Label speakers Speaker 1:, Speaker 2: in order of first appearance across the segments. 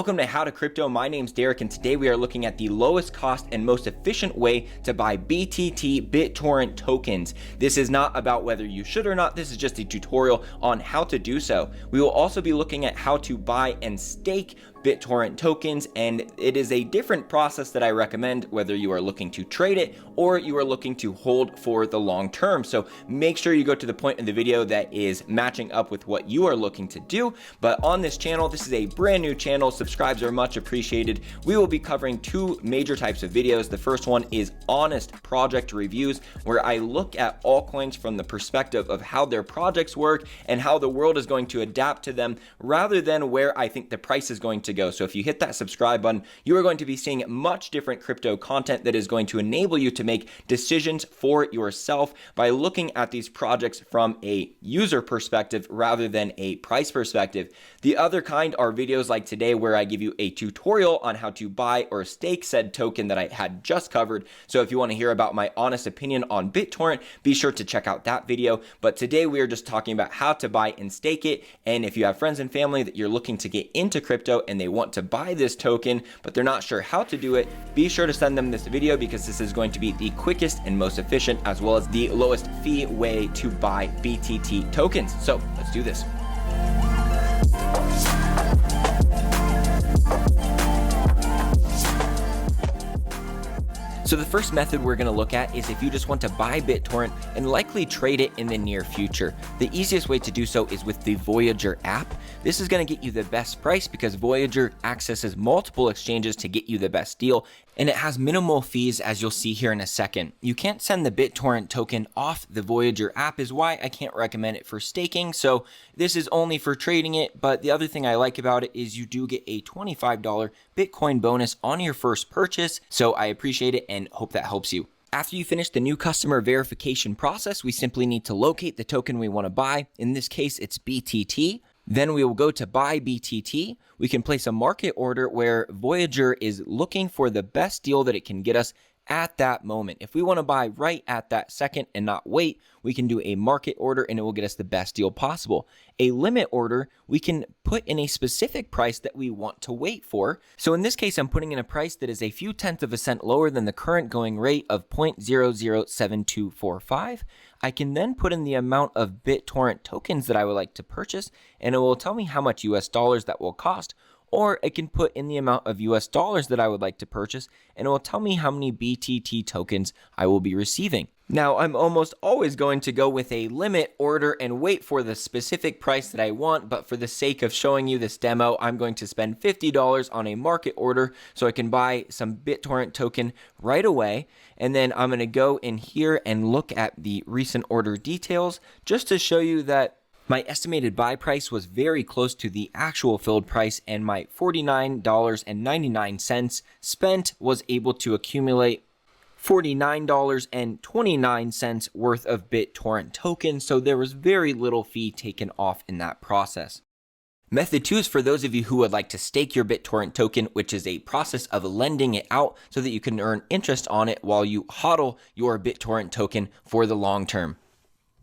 Speaker 1: Welcome to How to Crypto. My name's Derek, and today we are looking at the lowest cost and most efficient way to buy BTT BitTorrent tokens. This is not about whether you should or not. This is just a tutorial on how to do so. We will also be looking at how to buy and stake BitTorrent tokens, and it is a different process that I recommend whether you are looking to trade it or you are looking to hold for the long term. So make sure you go to the point in the video that is matching up with what you are looking to do. But on this channel, this is a brand new channel. Subscribes are much appreciated. We will be covering two major types of videos. The first one is honest project reviews, where I look at altcoins from the perspective of how their projects work and how the world is going to adapt to them, rather than where I think the price is going to go. So if you hit that subscribe button, you are going to be seeing much different crypto content that is going to enable you to make decisions for yourself by looking at these projects from a user perspective rather than a price perspective. The other kind are videos like today, where I give you a tutorial on how to buy or stake said token that I had just covered. So if you want to hear about my honest opinion on BitTorrent, be sure to check out that video. But today we are just talking about how to buy and stake it. And if you have friends and family that you're looking to get into crypto and they want to buy this token, but they're not sure how to do it, be sure to send them this video, because this is going to be the quickest and most efficient, as well as the lowest fee way to buy BTT tokens. So let's do this. So the first method we're going to look at is if you just want to buy BitTorrent and likely trade it in the near future. The easiest way to do so is with the Voyager app. This is going to get you the best price because Voyager accesses multiple exchanges to get you the best deal, and it has minimal fees, as you'll see here in a second. You can't send the BitTorrent token off the Voyager app, is why I can't recommend it for staking. So this is only for trading it, but the other thing I like about it is you do get a $25 Bitcoin bonus on your first purchase. So I appreciate it and hope that helps you. After you finish the new customer verification process, we simply need to locate the token we want to buy. In this case, it's BTT. Then we will go to buy BTT. We can place a market order where Voyager is looking for the best deal that it can get us at that moment. If we want to buy right at that second and not wait, we can do a market order and it will get us the best deal possible. A limit order, we can put in a specific price that we want to wait for. So in this case, I'm putting in a price that is a few tenths of a cent lower than the current going rate of 0.007245. I can then put in the amount of BitTorrent tokens that I would like to purchase, and it will tell me how much US dollars that will cost. Or I can put in the amount of US dollars that I would like to purchase, and it will tell me how many BTT tokens I will be receiving. Now, I'm almost always going to go with a limit order and wait for the specific price that I want, but for the sake of showing you this demo, I'm going to spend $50 on a market order so I can buy some BitTorrent token right away. And then I'm going to go in here and look at the recent order details just to show you that my estimated buy price was very close to the actual filled price, and my $49.99 spent was able to accumulate $49.29 worth of BitTorrent tokens, so there was very little fee taken off in that process. Method 2 is for those of you who would like to stake your BitTorrent token, which is a process of lending it out so that you can earn interest on it while you hodl your BitTorrent token for the long term.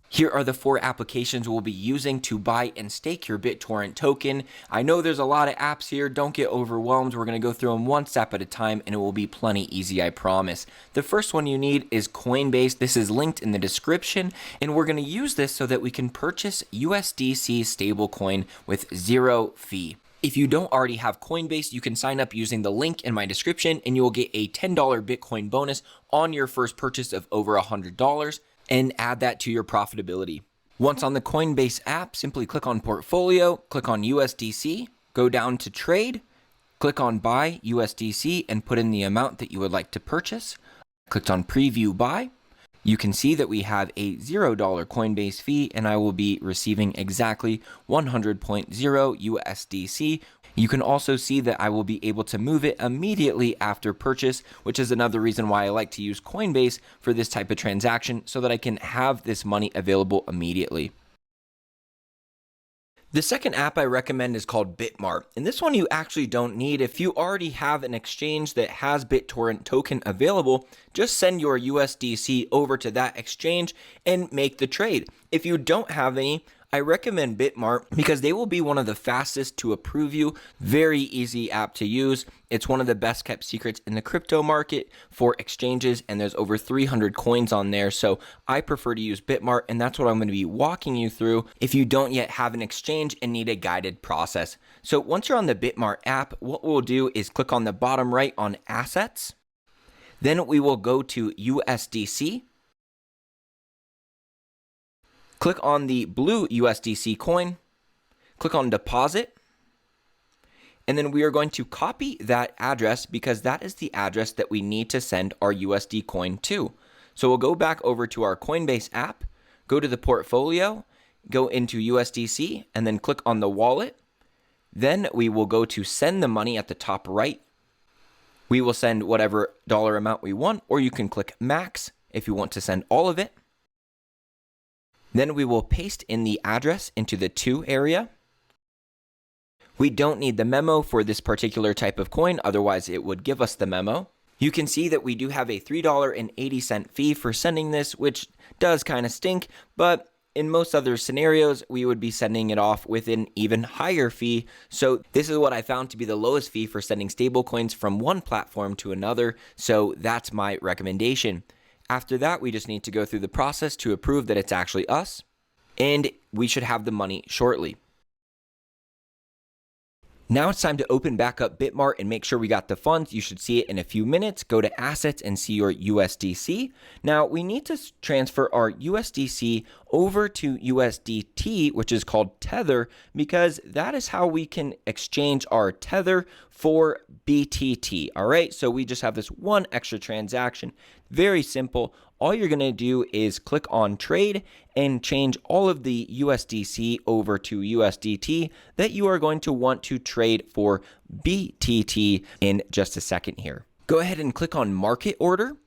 Speaker 1: Here are the 4 applications we'll be using to buy and stake your BitTorrent token. I know there's a lot of apps here. Don't get overwhelmed. We're going to go through them one step at a time, and it will be plenty easy, I promise. The first one you need is CoinBase. This is linked in the description, and we're going to use this so that we can purchase USDC stablecoin with 0 fee. If you don't already have Coinbase, you can sign up using the link in my description, and you will get a $10 Bitcoin bonus on your first purchase of over $100. And add that to your profitability. Once on the Coinbase app, simply click on Portfolio, click on USDC, go down to Trade, click on Buy USDC and put in the amount that you would like to purchase. Click on Preview Buy. You can see that we have a $0 Coinbase fee, and I will be receiving exactly 100.0 USDC. You can also see that I will be able to move it immediately after purchase, which is another reason why I like to use Coinbase for this type of transaction, so that I can have this money available immediately. The second app I recommend is called BitMart, and this one you actually don't need. If you already have an exchange that has BitTorrent token available, just send your USDC over to that exchange and make the trade. If you don't have any, I recommend BitMart because they will be one of the fastest to approve you. Very easy app to use. It's one of the best kept secrets in the crypto market for exchanges, and there's over 300 coins on there. So I prefer to use BitMart, and that's what I'm going to be walking you through if you don't yet have an exchange and need a guided process. So once you're on the BitMart app, what we'll do is click on the bottom right on assets. Then we will go to USDC. Click on the blue USDC coin, click on deposit, and then we are going to copy that address because that is the address that we need to send our USD coin to. So we'll go back over to our CoinBase app, go to the portfolio, go into USDC, and then click on the wallet. Then we will go to send the money at the top right. We will send whatever dollar amount we want, or you can click max if you want to send all of it. Then we will paste in the address into the to area. We don't need the memo for this particular type of coin, otherwise it would give us the memo. You can see that we do have a $3.80 fee for sending this, which does kind of stink, but in most other scenarios, we would be sending it off with an even higher fee. So this is what I found to be the lowest fee for sending stablecoins from one platform to another. So that's my recommendation. After that, we just need to go through the process to approve that it's actually us, and we should have the money shortly. Now it's time to open back up BitMart and make sure we got the funds. You should see it in a few minutes. Go to assets and see your USDC. Now we need to transfer our USDC over to USDT, which is called Tether, because that is how we can exchange our Tether for BTT. All right, so we just have this one extra transaction. Very simple. All you're going to do is click on trade and change all of the USDC over to USDT that you are going to want to trade for BTT in just a second here. Go ahead and click on market order.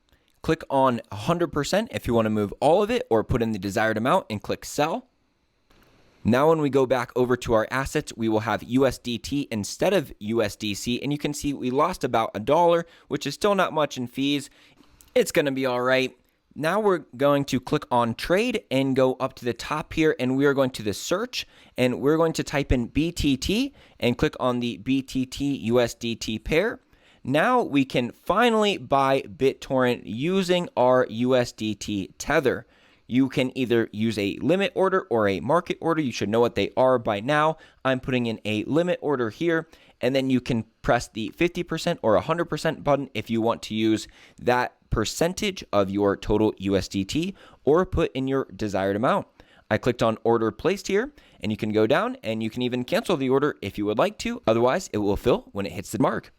Speaker 1: Click on 100% if you want to move all of it, or put in the desired amount and click sell. Now when we go back over to our assets, we will have USDT instead of USDC, and you can see we lost about $1, which is still not much in fees. It's going to be all right. Now we're going to click on trade and go up to the top here, and we are going to the search, and we're going to type in BTT and click on the BTT USDT pair. Now we can finally buy BitTorrent using our USDT tether. You can either use a limit order or a market order. You should know what they are by now. I'm putting in a limit order here, and then you can press the 50% or 100% button if you want to use that percentage of your total USDT, or put in your desired amount. I clicked on order placed here, and you can go down and you can even cancel the order if you would like to. Otherwise, it will fill when it hits the mark.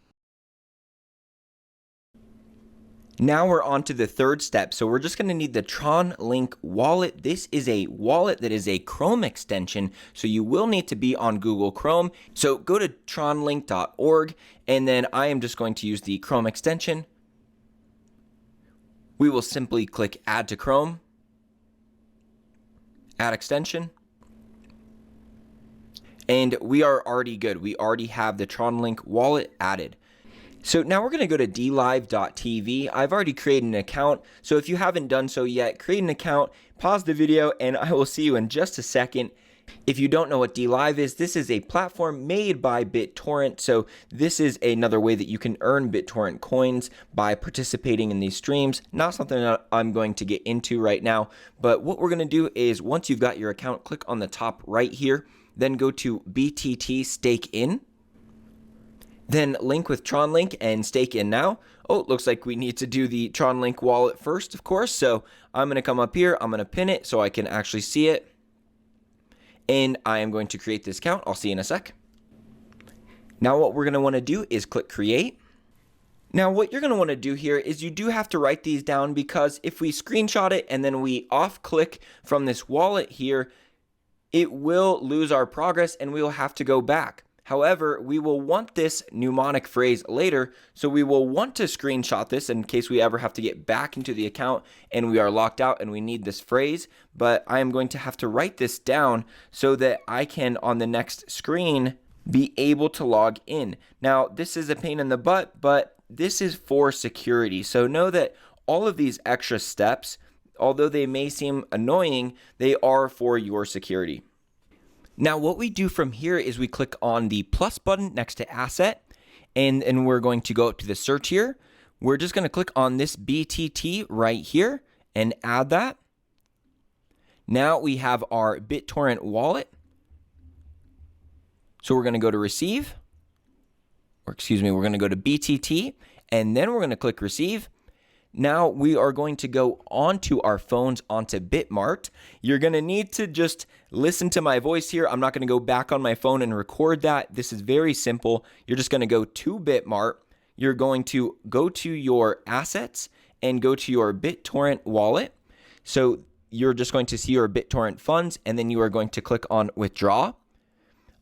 Speaker 1: Now we're on to the third step. So we're just going to need the Tron Link wallet. This is a wallet that is a Chrome extension, so you will need to be on Google Chrome. So go to tronlink.org, and then I am just going to use the Chrome extension. We will simply click add to Chrome, add extension, and we are already good. We already have the Tron Link wallet added. So now we're going to go to dlive.tv. I've already created an account, so if you haven't done so yet, create an account, pause the video, and I will see you in just a second. If you don't know what dlive is, this is a platform made by BitTorrent. So this is another way that you can earn BitTorrent coins by participating in these streams. Not something that I'm going to get into right now, but what we're going to do is once you've got your account, click on the top right here, then go to BTT Stake In. Then link with Tron Link and stake in now. Oh, it looks like we need to do the Tron Link wallet first, of course. So I'm going to come up here. I'm going to pin it so I can actually see it. And I am going to create this account. I'll see you in a sec. Now what we're going to want to do is click create. Now what you're going to want to do here is you do have to write these down, because if we screenshot it and then we off click from this wallet here, it will lose our progress and we will have to go back. However, we will want this mnemonic phrase later, so we will want to screenshot this in case we ever have to get back into the account and we are locked out and we need this phrase. But I am going to have to write this down so that I can, on the next screen, be able to log in. Now, this is a pain in the butt, but this is for security. So know that all of these extra steps, although they may seem annoying, they are for your security. Now what we do from here is we click on the plus button next to asset, and we're going to go up to the search here. We're just going to click on this BTT right here and add that. Now we have our BitTorrent wallet. So we're going to go to receive, or excuse me, we're going to go to BTT, and then we're going to click receive. Now we are going to go onto our phones, onto BitMart. You're going to need to just listen to my voice here. I'm not going to go back on my phone and record that. This is very simple. You're just going to go to BitMart. You're going to go to your assets and go to your BitTorrent wallet. So you're just going to see your BitTorrent funds, and then you are going to click on withdraw.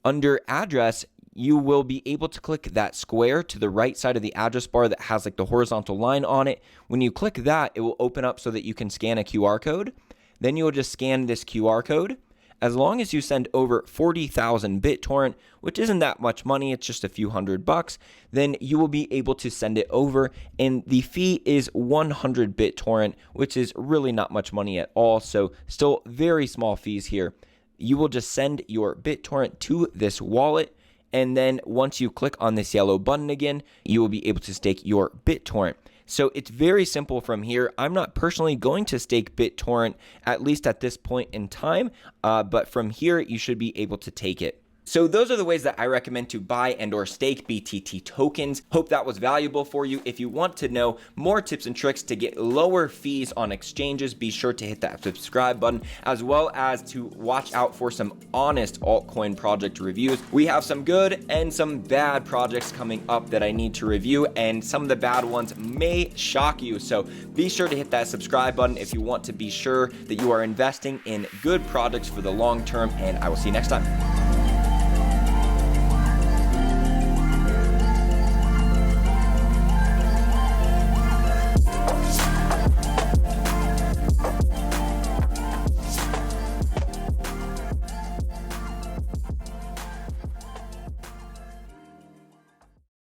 Speaker 1: Under address, you will be able to click that square to the right side of the address bar that has like the horizontal line on it. When you click that, it will open up so that you can scan a QR code. Then you will just scan this QR code. As long as you send over 40,000 BitTorrent, which isn't that much money, it's just a few $100, then you will be able to send it over. And the fee is 100 BitTorrent, which is really not much money at all. So still very small fees here. You will just send your BitTorrent to this wallet. And then once you click on this yellow button again, you will be able to stake your BitTorrent. So it's very simple from here. I'm not personally going to stake BitTorrent, at least at this point in time, but from here, you should be able to take it. So those are the ways that I recommend to buy and or stake BTT tokens. Hope that was valuable for you. If you want to know more tips and tricks to get lower fees on exchanges, be sure to hit that subscribe button, as well as to watch out for some honest altcoin project reviews. We have some good and some bad projects coming up that I need to review, and some of the bad ones may shock you. So be sure to hit that subscribe button if you want to be sure that you are investing in good projects for the long term, and I will see you next time.